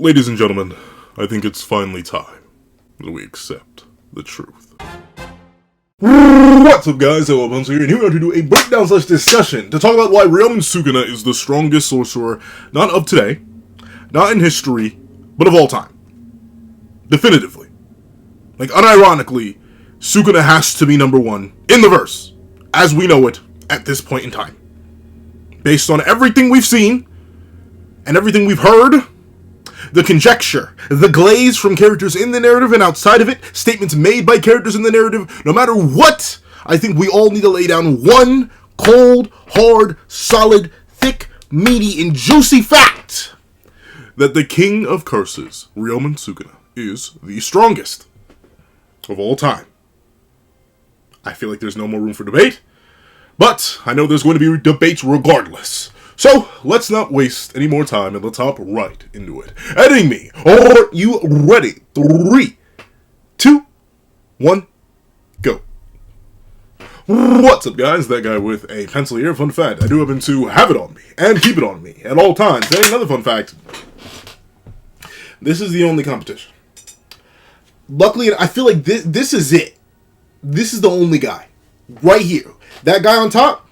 Ladies and gentlemen, I think it's finally time that we accept the truth. What's up guys, Hello Bones here, and here we are to do a breakdown / discussion to talk about why Ryomen Sukuna is the strongest sorcerer, not of today, not in history, but of all time. Definitively. Like, unironically, Sukuna has to be number one in the verse, as we know it at this point in time. Based on everything we've seen, and everything we've heard, the conjecture, the glaze from characters in the narrative and outside of it, statements made by characters in the narrative, no matter what, I think we all need to lay down one cold, hard, solid, thick, meaty, and juicy fact that the King of Curses, Ryomen Sukuna, is the strongest of all time. I feel like there's no more room for debate, but I know there's going to be debates regardless. So, let's not waste any more time and let's hop right into it. Editing me, are you ready? 3, 2, 1, go. What's up guys, that guy with a pencil here. Fun fact, I do happen to have it on me and keep it on me at all times. And another fun fact, this is the only competition. Luckily, I feel like this is it. This is the only guy. Right here. That guy on top,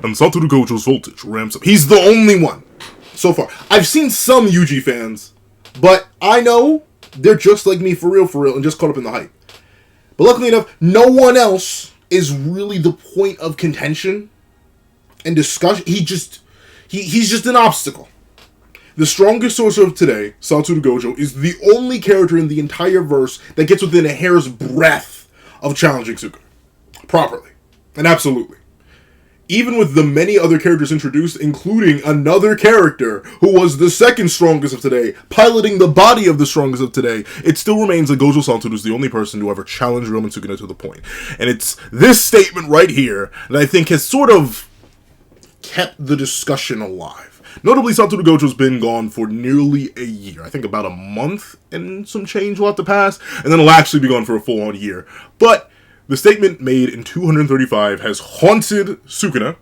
and Satoru Gojo's voltage ramps up. He's the only one so far. I've seen some Yuji fans, but I know they're just like me for real, and just caught up in the hype. But luckily enough, no one else is really the point of contention and discussion. He's just an obstacle. The strongest sorcerer of today, Satoru Gojo, is the only character in the entire verse that gets within a hair's breadth of challenging Sukuna. Properly. And absolutely. Even with the many other characters introduced, including another character who was the second strongest of today, piloting the body of the strongest of today, it still remains that Gojo Satoru is the only person to ever challenge Ryomen Sukuna to the point. And it's this statement right here that I think has sort of kept the discussion alive. Notably, Satoru Gojo's been gone for nearly a year. I think about a month and some change will have to pass, and then he'll actually be gone for a full-on year. But the statement made in 235 has haunted Sukuna,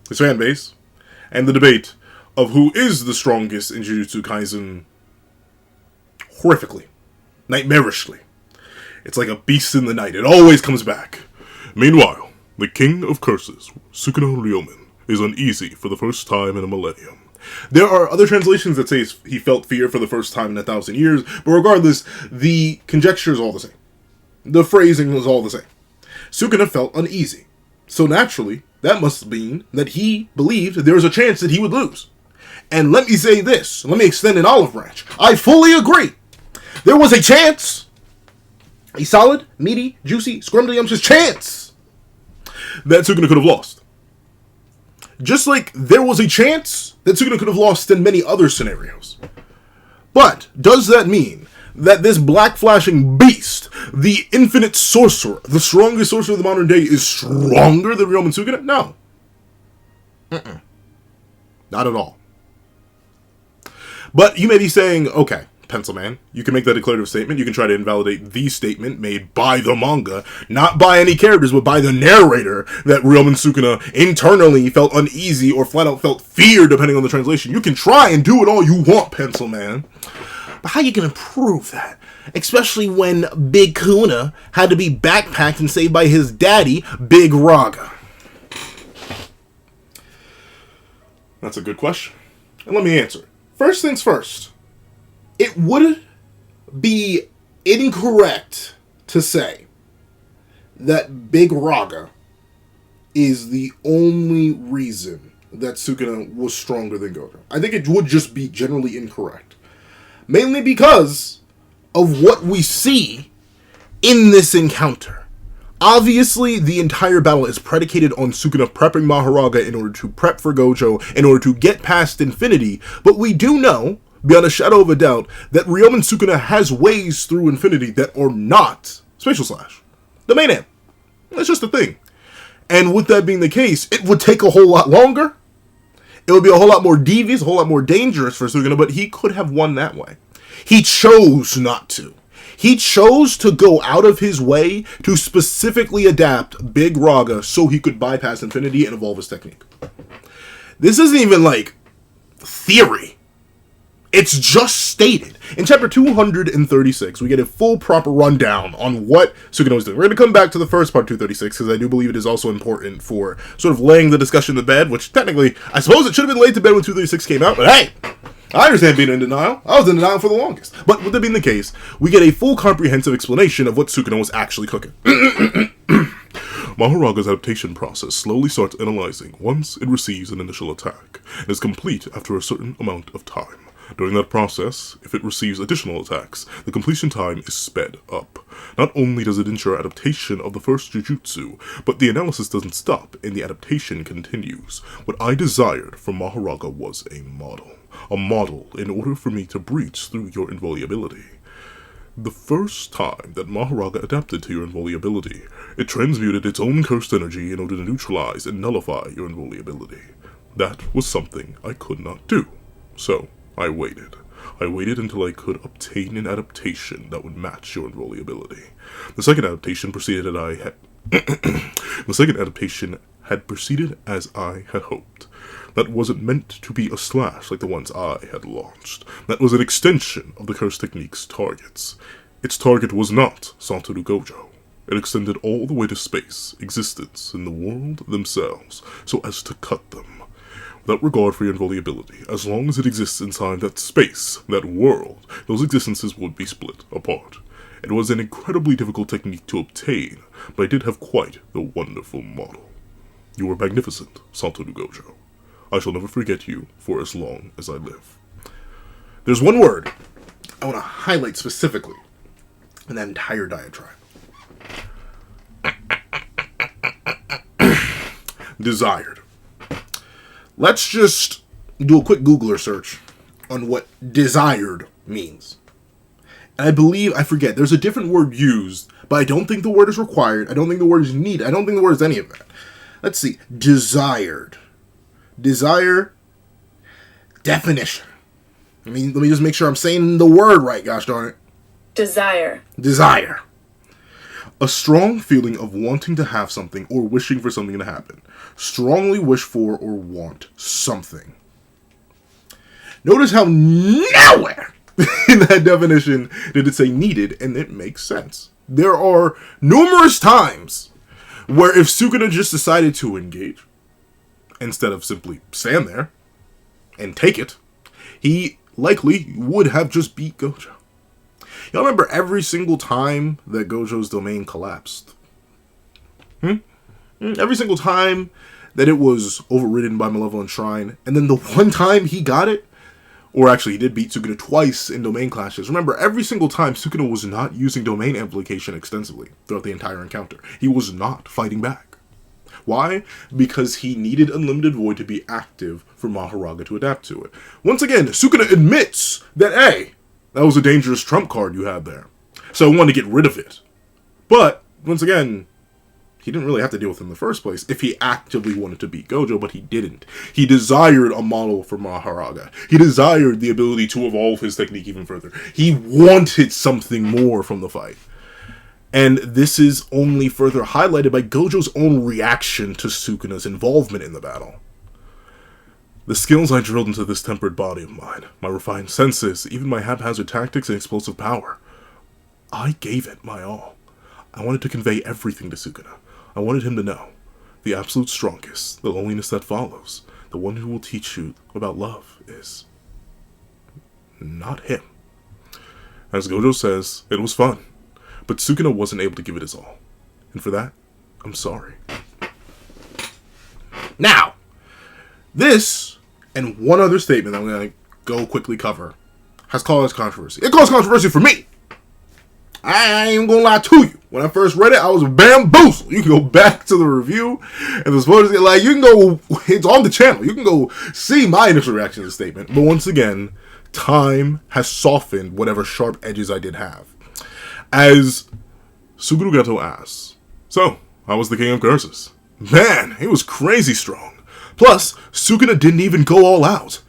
his fanbase, and the debate of who is the strongest in Jujutsu Kaisen horrifically, nightmarishly. It's like a beast in the night. It always comes back. Meanwhile, the King of Curses, Sukuna Ryomen, is uneasy for the first time in a millennium. There are other translations that say he felt fear for the first time in 1,000 years, but regardless, the conjecture is all the same. The phrasing is all the same. Sukuna felt uneasy. So naturally, that must mean that he believed there was a chance that he would lose. And let me say this, let me extend an olive branch. I fully agree. There was a chance, a solid, meaty, juicy, scrumdiddlyumptious chance that Sukuna could have lost. Just like there was a chance that Sukuna could have lost in many other scenarios. But does that mean that this black flashing beast, the infinite sorcerer, the strongest sorcerer of the modern day, is stronger than Ryomen Sukuna? No. Not at all. But you may be saying, okay, Pencil Man, you can make that declarative statement. You can try to invalidate the statement made by the manga, not by any characters, but by the narrator, that Ryomen Sukuna internally felt uneasy or flat out felt fear, depending on the translation. You can try and do it all you want, Pencil Man. But how you gonna prove that? Especially when Big Kuna had to be backpacked and saved by his daddy, Big Raga. That's a good question. And let me answer it. First things first. It would be incorrect to say that Big Raga is the only reason that Sukuna was stronger than Gojo. I think it would just be generally incorrect. Mainly because of what we see in this encounter. Obviously, the entire battle is predicated on Sukuna prepping Mahoraga in order to prep for Gojo, in order to get past Infinity, but we do know, beyond a shadow of a doubt, that Ryomen Sukuna has ways through Infinity that are not Spatial Slash. The main aim. That's just a thing. And with that being the case, it would take a whole lot longer. It would be a whole lot more devious, a whole lot more dangerous for Sukuna, but he could have won that way. He chose not to. He chose to go out of his way to specifically adapt Big Raga so he could bypass Infinity and evolve his technique. This isn't even like theory. It's just stated. In chapter 236, we get a full proper rundown on what Sukuna was doing. We're going to come back to the first part, 236, because I do believe it is also important for sort of laying the discussion to bed, which technically, I suppose it should have been laid to bed when 236 came out, but hey, I understand being in denial. I was in denial for the longest. But with that being the case, we get a full comprehensive explanation of what Sukuna was actually cooking. Mahoraga's adaptation process slowly starts analyzing once it receives an initial attack, and is complete after a certain amount of time. During that process, if it receives additional attacks, the completion time is sped up. Not only does it ensure adaptation of the first Jujutsu, but the analysis doesn't stop and the adaptation continues. What I desired from Mahoraga was a model. A model in order for me to breach through your invulnerability. The first time that Mahoraga adapted to your invulnerability, it transmuted its own cursed energy in order to neutralize and nullify your invulnerability. That was something I could not do. So, I waited. I waited until I could obtain an adaptation that would match your invulnerability. The second adaptation had proceeded as I had hoped. That wasn't meant to be a slash like the ones I had launched. That was an extension of the curse technique's targets. Its target was not Satoru Gojo. It extended all the way to space, existence, and the world themselves, so as to cut them. Without regard for your invulnerability, as long as it exists inside that space, that world, those existences would be split apart. It was an incredibly difficult technique to obtain, but I did have quite the wonderful model. You were magnificent, Satoru Gojo. I shall never forget you for as long as I live. There's one word I want to highlight specifically in that entire diatribe. Desired. Let's just do a quick Googler search on what desired means. And I believe, I forget, there's a different word used, but I don't think the word is required. I don't think the word is needed. I don't think the word is any of that. Let's see. Desired. Desire. Definition. Let me just make sure I'm saying the word right, gosh darn it. Desire. Desire. A strong feeling of wanting to have something or wishing for something to happen. Strongly wish for or want something. Notice how nowhere in that definition did it say needed, and it makes sense. There are numerous times where if Sukuna just decided to engage, instead of simply stand there and take it, he likely would have just beat Gojo. Y'all remember every single time that Gojo's domain collapsed? Every single time that it was overridden by Malevolent Shrine, and then the one time he got it, or actually he did beat Sukuna twice in domain clashes. Remember, every single time Sukuna was not using domain amplification extensively throughout the entire encounter. He was not fighting back. Why? Because he needed Unlimited Void to be active for Mahoraga to adapt to it. Once again, Sukuna admits that, hey, that was a dangerous trump card you had there. So I wanted to get rid of it. But, once again, he didn't really have to deal with it in the first place if he actively wanted to beat Gojo, but he didn't. He desired a model for Mahoraga. He desired the ability to evolve his technique even further. He wanted something more from the fight. And this is only further highlighted by Gojo's own reaction to Sukuna's involvement in the battle. The skills I drilled into this tempered body of mine, my refined senses, even my haphazard tactics and explosive power, I gave it my all. I wanted to convey everything to Sukuna. I wanted him to know. The absolute strongest, the loneliness that follows, the one who will teach you about love is not him. As Gojo says, it was fun, but Sukuna wasn't able to give it his all. And for that, I'm sorry. Now, this, and one other statement I'm going to go quickly cover, has caused controversy. It caused controversy for me. I ain't gonna lie to you. When I first read it, I was bamboozled. You can go back to the review, and the spoilers, like, you can go, it's on the channel. You can go see my initial reaction to the statement. But once again, time has softened whatever sharp edges I did have. As Suguru Gato asks, so, how was the King of Curses? Man, he was crazy strong. Plus, Sukuna didn't even go all out.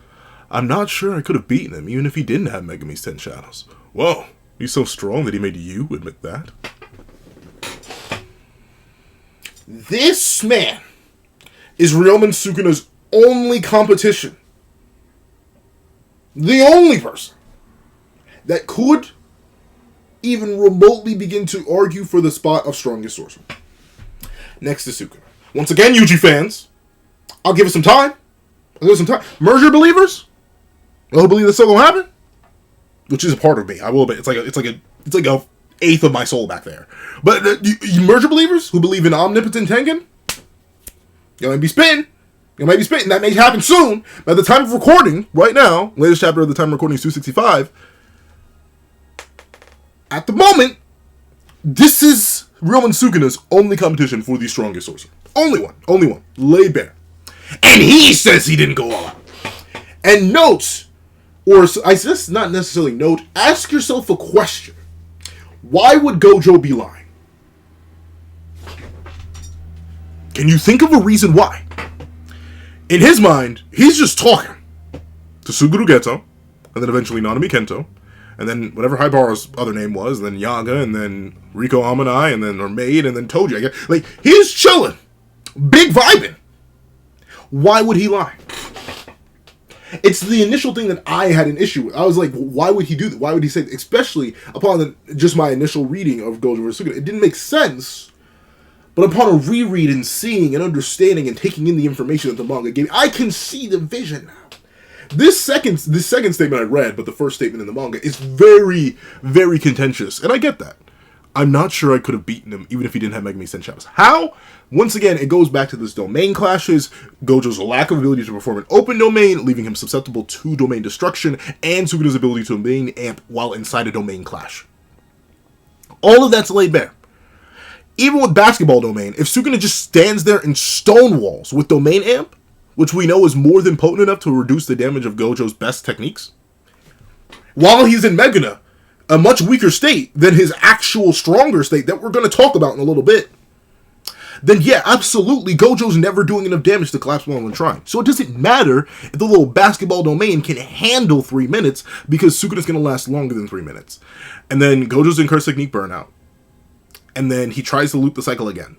I'm not sure I could have beaten him, even if he didn't have Megumi's 10 Shadows. Whoa, he's so strong that he made you admit that. This man is Ryomen Sukuna's only competition the only person that could even remotely begin to argue for the spot of strongest sorcerer. Next to Sukuna. Once again, Yuji fans, I'll give it some time. Merger believers, they'll believe this still gonna happen, which is a part of me. I will admit, it's like a eighth of my soul back there. But you merger believers who believe in omnipotent Tengen, you might be spitting. That may happen soon. By the time of recording, right now, latest chapter of the time of recording is 265. At the moment, this is Ryomen Sukuna's only competition for the strongest sorcerer. Only one. Laid bare. And he says he didn't go all out. And note, or I guess not necessarily note, ask yourself a question. Why would Gojo be lying? Can you think of a reason why? In his mind, he's just talking to Suguru Geto, and then eventually Nanami Kento, and then whatever Haibara's other name was, and then Yaga, and then Riko Amanai, and then her maid, and then Toji. I guess. Like, he's chilling. Big vibing. Why would he lie? It's the initial thing that I had an issue with. I was like, why would he do that? Why would he say that? Especially upon just my initial reading of Gojo vs. Sukuna. It didn't make sense. But upon a reread and seeing and understanding and taking in the information that the manga gave me, I can see the vision now. This second statement I read, but the first statement in the manga, is very, very contentious. And I get that. I'm not sure I could have beaten him, even if he didn't have Megami Senshouts. How? Once again, it goes back to this domain clashes, Gojo's lack of ability to perform an open domain, leaving him susceptible to domain destruction, and Sukuna's ability to domain amp while inside a domain clash. All of that's laid bare. Even with basketball domain, if Sukuna just stands there and stonewalls with domain amp, which we know is more than potent enough to reduce the damage of Gojo's best techniques, while he's in Megana, a much weaker state than his actual stronger state that we're going to talk about in a little bit, then yeah, absolutely, Gojo's never doing enough damage to collapse while in trying. So it doesn't matter if the little basketball domain can handle 3 minutes, because Sukuna's going to last longer than 3 minutes. And then Gojo's in Curse Technique Burnout. And then he tries to loop the cycle again,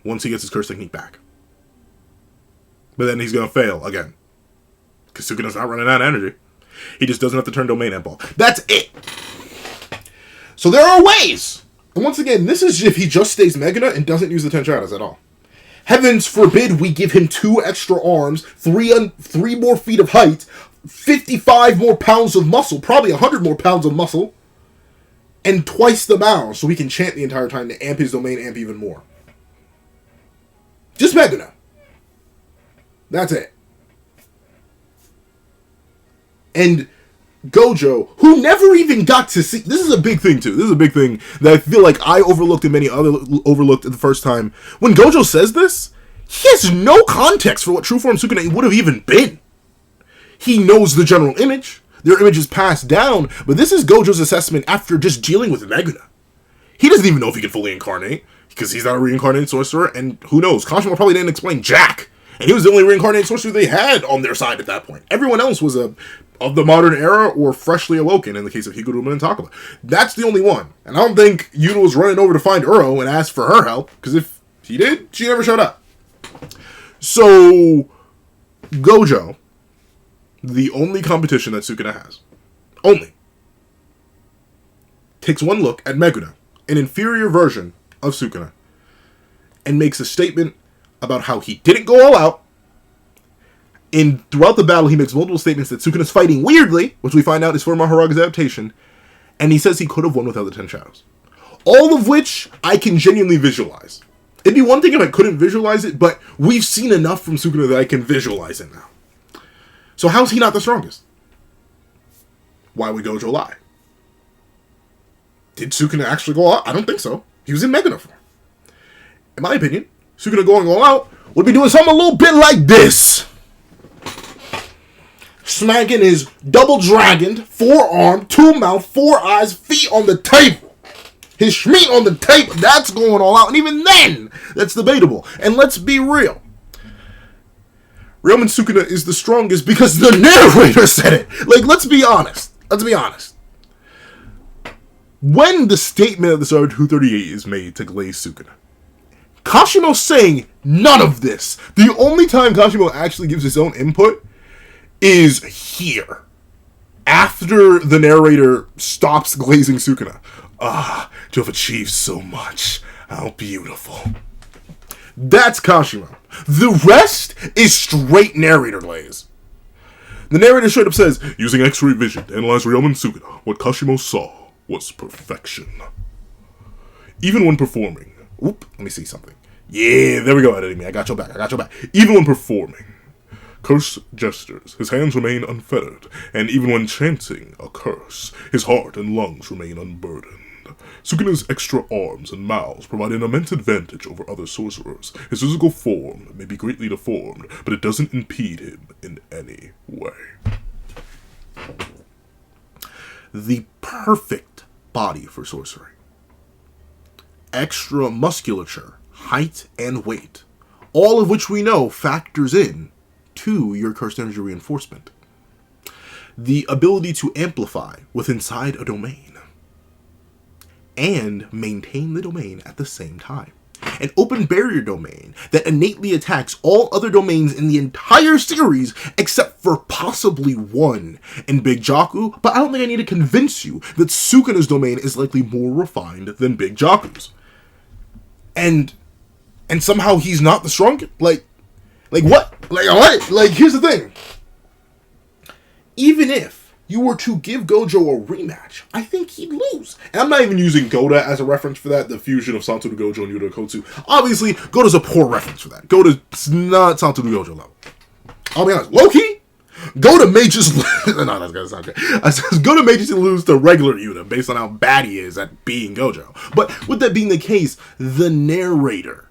once he gets his Curse Technique back. But then he's going to fail again, because Sukuna's not running out of energy. He just doesn't have to turn domain amp off. That's it. So there are ways. And once again, this is if he just stays Megana and doesn't use the 10 shadows at all. Heavens forbid we give him 2 extra arms, 3 more feet of height, 55 more pounds of muscle, probably 100 more pounds of muscle, and twice the amount, so he can chant the entire time to amp his domain amp even more. Just Megana. That's it. And Gojo, who never even got to see... This is a big thing, too. This is a big thing that I feel like I overlooked and many other overlooked the first time. When Gojo says this, he has no context for what True Form Sukuna would have even been. He knows the general image. Their image is passed down, but this is Gojo's assessment after just dealing with Megana. He doesn't even know if he can fully incarnate, because he's not a reincarnated sorcerer, and who knows, Kashima probably didn't explain jack, and he was the only reincarnated sorcerer they had on their side at that point. Everyone else was of the modern era or freshly awoken, in the case of Higuruma and Takaba. That's the only one, and I don't think Yuno was running over to find Uro and ask for her help, because if he did, she never showed up. So, Gojo, the only competition that Sukuna has, only, takes one look at Meguna, an inferior version of Sukuna, and makes a statement about how he didn't go all out. Throughout the battle, he makes multiple statements that Sukuna's fighting weirdly, which we find out is for Mahoraga's adaptation, and he says he could have won without the 10 shadows. All of which I can genuinely visualize. It'd be one thing if I couldn't visualize it, but we've seen enough from Sukuna that I can visualize it now. So how's he not the strongest? Why would Gojo lie? Did Sukuna actually go all out? I don't think so. He was in Megana form. In my opinion, Sukuna going all out would be doing something a little bit like this. Smacking his double-dragoned, 4-arm, 2-mouth, 4 eyes, feet on the table. His schmeat on the table. That's going all out. And even then, that's debatable. And let's be real. Ryomen Sukuna is the strongest because the narrator said it. Like, let's be honest. Let's be honest. When the statement of the Star 238 is made to glaze Sukuna, Kashimo's saying none of this. The only time Kashimo actually gives his own input is here. After the narrator stops glazing Sukuna. Ah, you have achieved so much. How beautiful. That's Kashimo. The rest is straight narrator glaze. The narrator straight up says, using X-ray vision to analyze Ryomen Sukuna, what Kashimo saw was perfection. Even when performing... Oop, let me see something. Yeah, there we go, editing me. I got your back. Even when performing curse gestures, his hands remain unfettered, and even when chanting a curse, his heart and lungs remain unburdened. Sukuna's extra arms and mouths provide an immense advantage over other sorcerers. His physical form may be greatly deformed, but it doesn't impede him in any way. The perfect body for sorcery. Extra musculature, height, and weight, all of which we know factors in to your cursed energy reinforcement. The ability to amplify within inside a domain and maintain the domain at the same time. An open barrier domain that innately attacks all other domains in the entire series except for possibly one in Big Jaku, but I don't think I need to convince you that Sukuna's domain is likely more refined than Big Jaku's. And somehow he's not the strongest? Like what? Like, here's the thing. Even if you were to give Gojo a rematch, I think he'd lose. And I'm not even using Goda as a reference for that, the fusion of Satoru Gojo and Yuta Kotsu. Obviously, Goda's a poor reference for that. Goda's not Satoru Gojo level. I'll be honest. Low-key, Goda may just lose. No, that's gonna sound good. Goda may just lose to regular Yuta based on how bad he is at being Gojo. But with that being the case, the narrator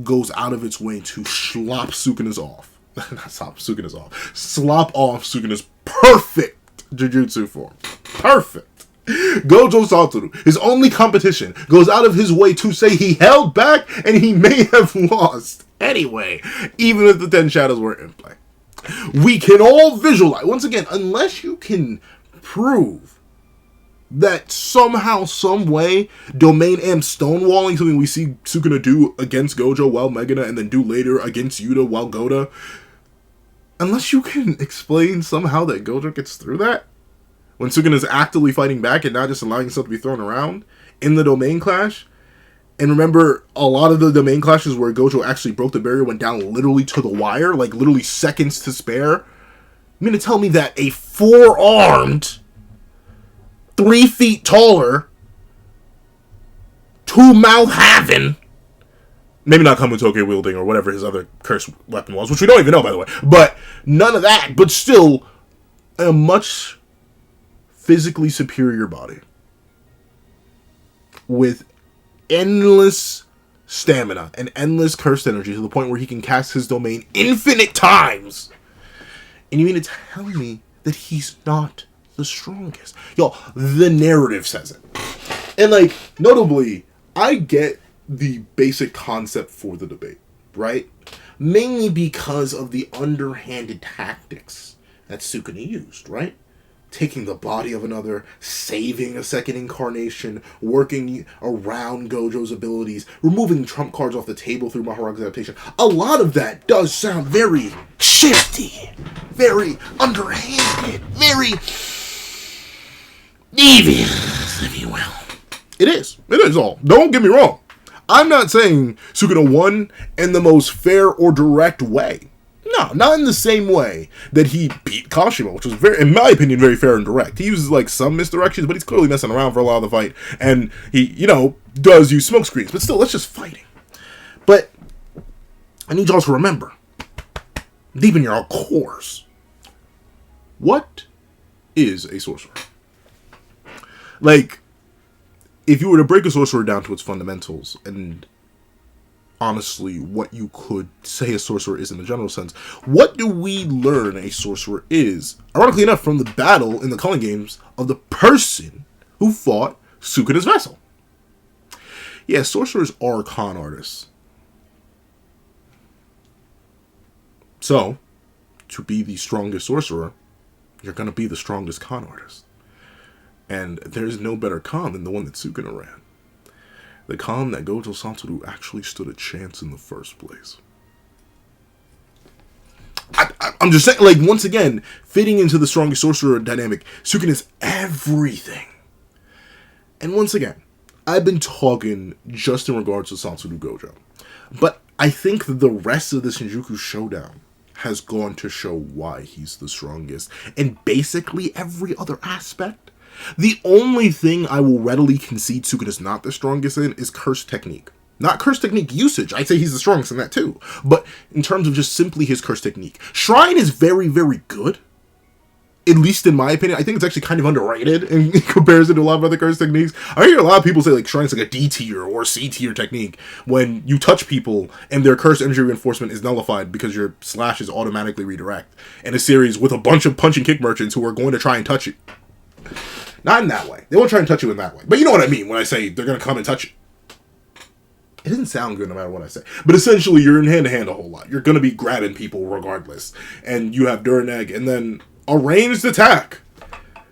goes out of its way to slop Sukuna's off. Not slop Sukuna's off. Slop off Sukuna's perfect Jujutsu form. Perfect. Gojo Satoru, his only competition, goes out of his way to say he held back and he may have lost anyway, even if the 10 shadows were in play. We can all visualize, once again, unless you can prove that somehow, some way, domain amp stonewalling, something we see Sukuna do against Gojo while Megana and then do later against Yuta while Goda, unless you can explain somehow that Gojo gets through that, when Sukuna is actively fighting back and not just allowing himself to be thrown around in the domain clash. And remember, a lot of the domain clashes where Gojo actually broke the barrier went down literally to the wire, like literally seconds to spare. You mean to tell me that a 4-armed, 3 feet taller, 2-mouth having, maybe not Kamutoke wielding or whatever his other cursed weapon was, which we don't even know, by the way. But none of that, but still a much physically superior body with endless stamina and endless cursed energy to the point where he can cast his domain infinite times. And you mean to tell me that he's not the strongest? Y'all, the narrative says it. And, like, notably, I get the basic concept for the debate, right? Mainly because of the underhanded tactics that Sukuna used, right? Taking the body of another, saving a second incarnation, working around Gojo's abilities, removing trump cards off the table through Mahoraga's adaptation. A lot of that does sound very shifty, very underhanded, very devious, if you will. It is. It is all. Don't get me wrong. I'm not saying Sukuna won in the most fair or direct way. No, not in the same way that he beat Kashimo, which was, very, in my opinion, very fair and direct. He uses, like, some misdirections, but he's clearly messing around for a lot of the fight. And he, does use smoke screens. But still, that's just fighting. But I need y'all to remember, deep in your cores, what is a sorcerer? Like, if you were to break a sorcerer down to its fundamentals, and honestly what you could say a sorcerer is in the general sense, what do we learn a sorcerer is, ironically enough, from the battle in the Culling Games of the person who fought Sukuna's vessel? Yeah, sorcerers are con artists. So, to be the strongest sorcerer, you're going to be the strongest con artist. And there's no better con than the one that Sukuna ran. The con that Gojo Satoru actually stood a chance in the first place. I'm just saying, like, once again, fitting into the strongest sorcerer dynamic, Sukuna's everything. And once again, I've been talking just in regards to Satoru Gojo. But I think the rest of the Shinjuku Showdown has gone to show why he's the strongest. In basically every other aspect. The only thing I will readily concede Sukuna's not the strongest in is curse technique. Not curse technique usage. I'd say he's the strongest in that too. But in terms of just simply his curse technique. Shrine is very, very good. At least in my opinion. I think it's actually kind of underrated in comparison to a lot of other curse techniques. I hear a lot of people say like Shrine's like a D tier or C tier technique. When you touch people and their curse energy reinforcement is nullified because your slashes automatically redirect. In a series with a bunch of punch and kick merchants who are going to try and touch you. Not in that way. They won't try and touch you in that way. But you know what I mean when I say they're going to come and touch you. It doesn't sound good no matter what I say. But essentially, you're in hand-to-hand a whole lot. You're going to be grabbing people regardless. And you have Durineg, and then a ranged attack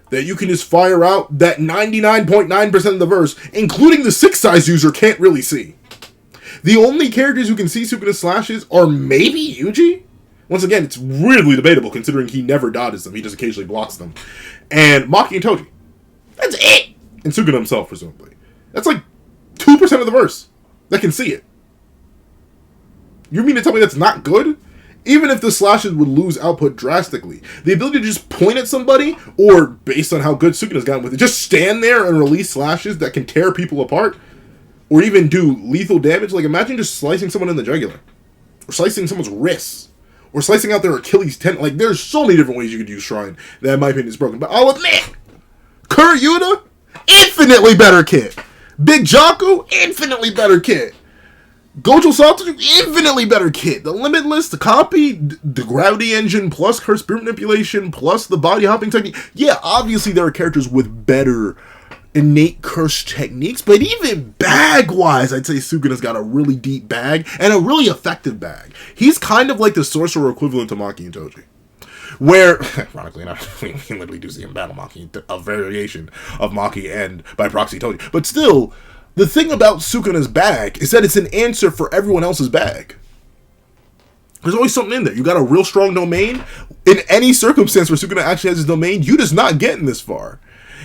that you can just fire out that 99.9% of the verse, including the 6-size user, can't really see. The only characters who can see Sukuna's slashes are maybe Yuji. Once again, it's really debatable considering he never dodges them. He just occasionally blocks them. And Maki and Toji. That's it! And Sukuna himself, presumably. That's like 2% of the verse that can see it. You mean to tell me that's not good? Even if the slashes would lose output drastically, the ability to just point at somebody, or based on how good Sukuna's gotten with it, just stand there and release slashes that can tear people apart, or even do lethal damage. Like, imagine just slicing someone in the jugular, or slicing someone's wrists, or slicing out their Achilles tendon. Like, there's so many different ways you could use Shrine that, in my opinion, is broken. But I'll admit, Kurt Yuta, infinitely better kid. Big Jaku, infinitely better kid. Gojo Satoru, infinitely better kid. The Limitless, the copy, the gravity engine, plus curse spirit manipulation, plus the body hopping technique. Yeah, obviously there are characters with better innate curse techniques, but even bag-wise, I'd say Sukuna's got a really deep bag, and a really effective bag. He's kind of like the Sorcerer equivalent to Maki and Toji. Where, ironically enough, we literally do see him battle Maki, a variation of Maki and, by proxy, Toji. But still, the thing about Sukuna's bag is that it's an answer for everyone else's bag. There's always something in there. You got a real strong domain. In any circumstance where Sukuna actually has his domain, you just not getting this far.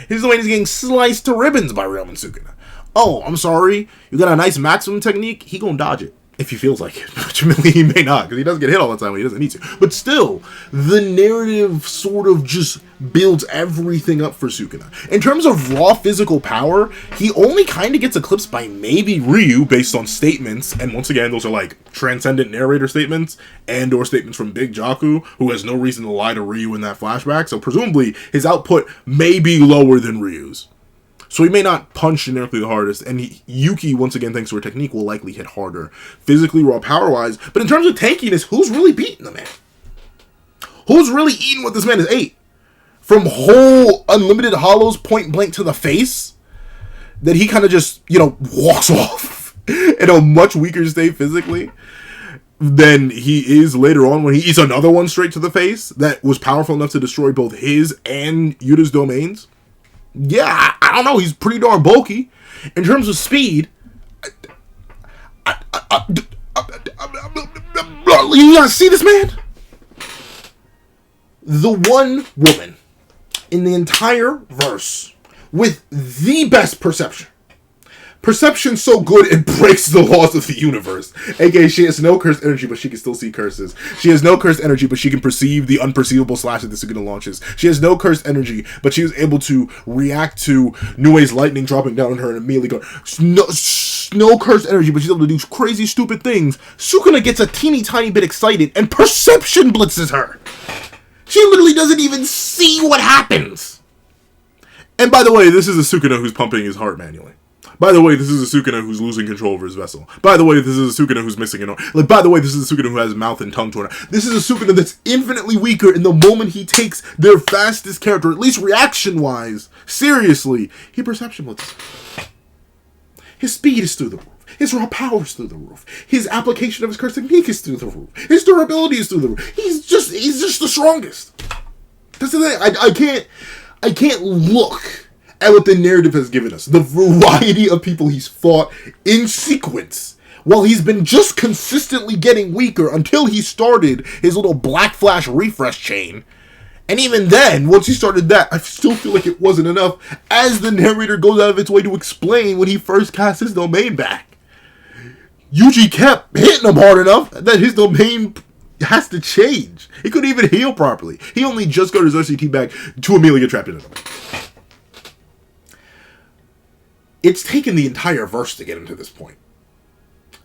His domain is getting sliced to ribbons by Ryomen Sukuna. Oh, I'm sorry. You got a nice maximum technique. He gonna dodge it. If he feels like it. Ultimately, he may not, because he doesn't get hit all the time when he doesn't need to. But still, the narrative sort of just builds everything up for Sukuna. In terms of raw physical power, he only kind of gets eclipsed by maybe Ryu, based on statements. And once again, those are like transcendent narrator statements, and or statements from Big Jaku, who has no reason to lie to Ryu in that flashback. So presumably, his output may be lower than Ryu's. So he may not punch generically the hardest, and Yuki, once again, thanks to her technique, will likely hit harder. Physically, raw power-wise, but in terms of tankiness, who's really beating the man? Who's really eating what this man has ate? From whole unlimited hollows point blank to the face, that he kind of just, walks off in a much weaker state physically than he is later on when he eats another one straight to the face that was powerful enough to destroy both his and Yuta's domains. Yeah, I don't know. He's pretty darn bulky. In terms of speed, you guys see this man? The one woman in the entire verse with the best perception. Perception so good it breaks the laws of the universe. AKA, she has no cursed energy, but she can still see curses. She has no cursed energy, but she can perceive the unperceivable slashes that Sukuna launches. She has no cursed energy, but she is able to react to Nue's lightning dropping down on her and immediately go, no cursed energy, but she's able to do crazy, stupid things. Sukuna gets a teeny tiny bit excited, and perception blitzes her. She literally doesn't even see what happens. And by the way, this is a Sukuna who's pumping his heart manually. By the way, this is a Sukuna who's losing control over his vessel. By the way, this is a Sukuna who's missing an arm. By the way, this is a Sukuna who has mouth and tongue torn out. This is a Sukuna that's infinitely weaker in the moment he takes their fastest character, at least reaction-wise, seriously. He perception blitzes. His speed is through the roof. His raw power is through the roof. His application of his curse technique is through the roof. His durability is through the roof. He's just the strongest. That's the thing. I can't look at what the narrative has given us. The variety of people he's fought in sequence Well, he's been just consistently getting weaker until he started his little Black Flash refresh chain. And even then, once he started that, I still feel like it wasn't enough, as the narrator goes out of its way to explain when he first cast his domain back. Yuji kept hitting him hard enough that his domain has to change. He couldn't even heal properly. He only just got his RCT back to immediately get trapped in it. It's taken the entire verse to get him to this point.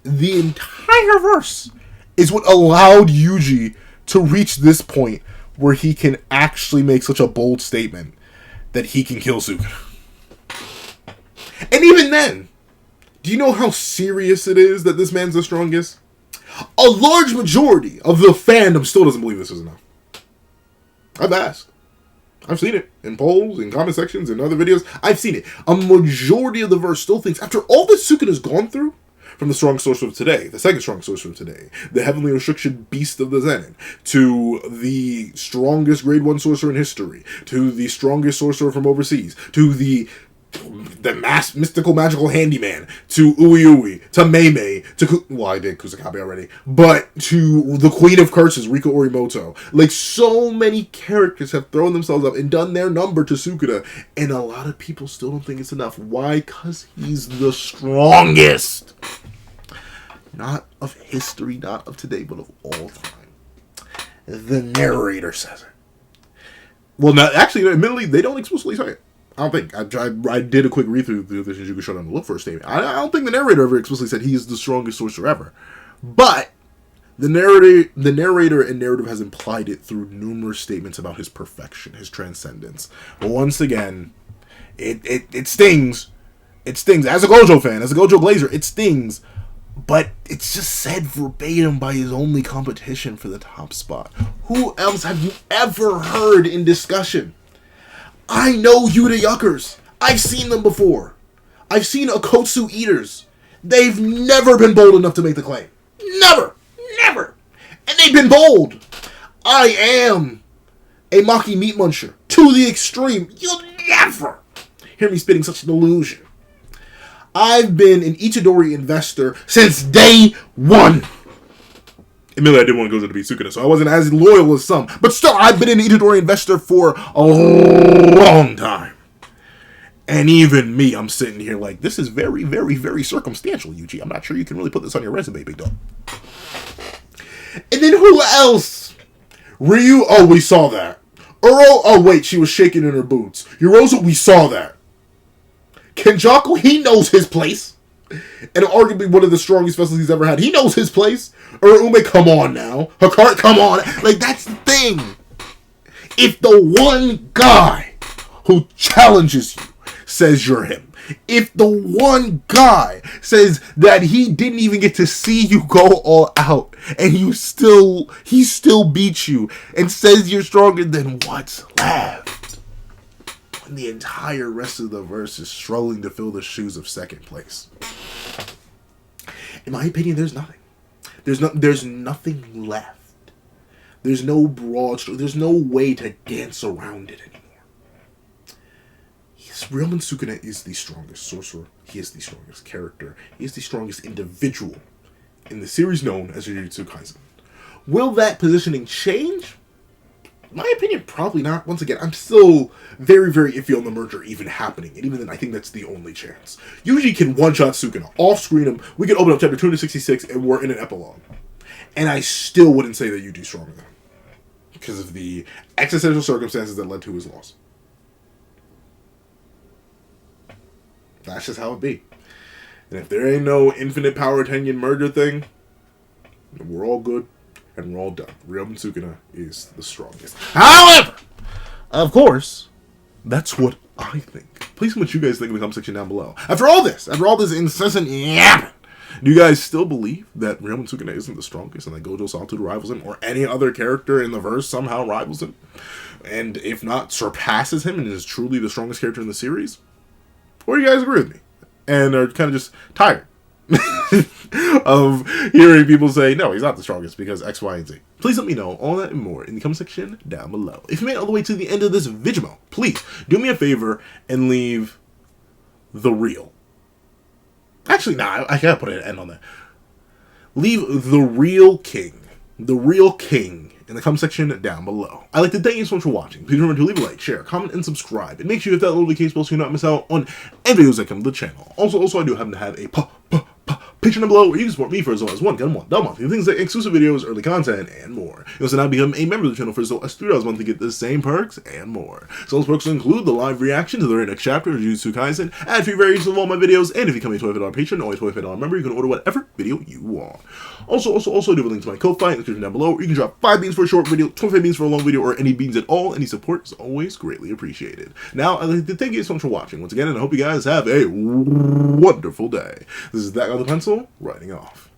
The entire verse is what allowed Yuji to reach this point where he can actually make such a bold statement that he can kill Sukuna. And even then, do you know how serious it is that this man's the strongest? A large majority of the fandom still doesn't believe this is enough. I've asked. I've seen it in polls, in comment sections, in other videos. I've seen it. A majority of the verse still thinks, after all that Sukuna's gone through, from the strongest sorcerer of today, the second strongest sorcerer of today, the heavenly restriction beast of the Zenin, to the strongest grade 1 sorcerer in history, to the strongest sorcerer from overseas, to the mystical magical handyman, to Ui Ui, to Mei Mei, to well, I did Kusakabe already, but to the Queen of Curses, Rika Orimoto. Like, so many characters have thrown themselves up and done their number to Sukuna, and a lot of people still don't think it's enough. Why? Because he's the strongest. Not of history, not of today, but of all time. The narrator says it. Well, not, actually, admittedly, they don't explicitly say it. I don't think. I did a quick read-through the Shinjuku Shonen to look for a statement. I don't think the narrator ever explicitly said he is the strongest sorcerer ever. But the narrator and narrative has implied it through numerous statements about his perfection, his transcendence. But once again, it stings. It stings. As a Gojo fan, as a Gojo Glazer, it stings. But it's just said verbatim by his only competition for the top spot. Who else have you ever heard in discussion? I know Yuta Yuckers. I've seen them before. I've seen Okotsu Eaters. They've never been bold enough to make the claim. Never. Never. And they've been bold. I am a Maki Meat Muncher to the extreme. You'll never hear me spitting such an illusion. I've been an Itadori investor since day one. Admittedly, I didn't want Gojo to be Sukuna, so I wasn't as loyal as some. But still, I've been an Itadori investor for a long time. And even me, I'm sitting here like, this is very, very, very circumstantial, Yuji. I'm not sure you can really put this on your resume, big dog. And then who else? Ryu, oh, we saw that. Uro, oh, wait, she was shaking in her boots. Yorozu, we saw that. Kenjaku, he knows his place. And arguably one of the strongest vessels he's ever had. He knows his place. Urume, come on now. Hakari, come on. Like, that's the thing. If the one guy who challenges you says you're him, if the one guy says that he didn't even get to see you go all out, and he still beats you, and says you're stronger, then what's left? When the entire rest of the verse is struggling to fill the shoes of second place. In my opinion, there's nothing. There's nothing left. There's no broad stroke. There's no way to dance around it anymore. Ryomen Sukuna is the strongest sorcerer. He is the strongest character. He is the strongest individual in the series known as Jujutsu Kaisen. Will that positioning change? In my opinion, probably not. Once again, I'm still very, very iffy on the merger even happening. And even then, I think that's the only chance. Yuji can one-shot Sukuna, off-screen him. We can open up chapter 266 and we're in an epilogue. And I still wouldn't say that Yuji's stronger than him. Because of the existential circumstances that led to his loss. That's just how it be. And if there ain't no infinite power Tengen merger thing, we're all good and we're all done. Ryomen Sukuna is the strongest. However, of course, that's what I think. Please comment what you guys think in the comment section down below. After all this incessant yapping, do you guys still believe that Ryomen Sukuna isn't the strongest and that Gojo Sawtooth rivals him, or any other character in the verse somehow rivals him? And if not, surpasses him and is truly the strongest character in the series? Or you guys agree with me and are kind of just tired of hearing people say, no, he's not the strongest because X, Y, and Z. Please let me know all that and more in the comment section down below. If you made it all the way to the end of this video, please do me a favor and leave the real. Actually, nah, I gotta put an end on that. Leave the real king in the comment section down below. I'd like to thank you so much for watching. Please remember to leave a like, share, comment, and subscribe. And make sure you hit that little notification bell so you do not miss out on any videos that come to the channel. Also, I do happen to have a Patreon down below where you can support me for as low as $1 month. Things like exclusive videos, early content, and more. You also now become a member of the channel for as low as $3 a month to get the same perks and more. So those perks will include the live reaction to the very next chapter of Jujutsu Kaisen, ad-free variations of all my videos, and if you become a $25 patron or a $25 member, you can order whatever video you want. Also, I do have a link to my Ko-Fi in the description down below where you can drop 5 beans for a short video, 25 beans for a long video, or any beans at all. Any support is always greatly appreciated. Now, I'd like to thank you so much for watching once again, and I hope you guys have a wonderful day. This is That Guy with the Pencil, writing off.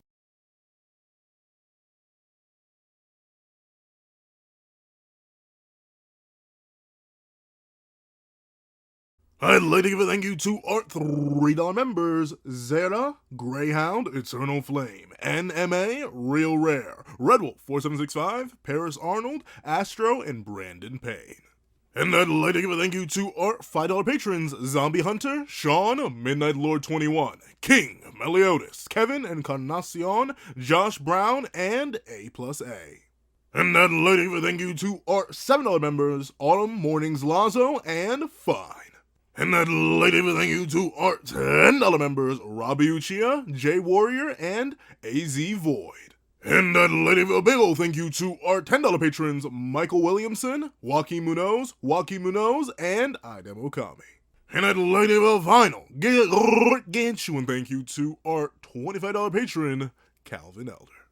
I'd like to give a thank you to our $3 members: Zera, Greyhound, Eternal Flame, NMA, Real Rare, Redwolf 4765, Paris Arnold, Astro, and Brandon Payne. And I'd like to give a thank you to our $5 patrons: Zombie Hunter, Sean, Midnight Lord 21, King, Meliodas, Kevin, Encarnacion, Josh Brown, and A+A. And I'd like to give a thank you to our $7 members: Autumn, Mornings, Lazo, and Fine. And I'd like to give a thank you to our $10 members: Robbie Uchiha, Jay Warrior, and AZ Void. And I'd like to give a big ol' thank you to our $10 patrons: Michael Williamson, Joaquin Munoz, and Idem Okami. And I'd like to give a final gargantuan thank you to our $25 patron, Calvin Elder.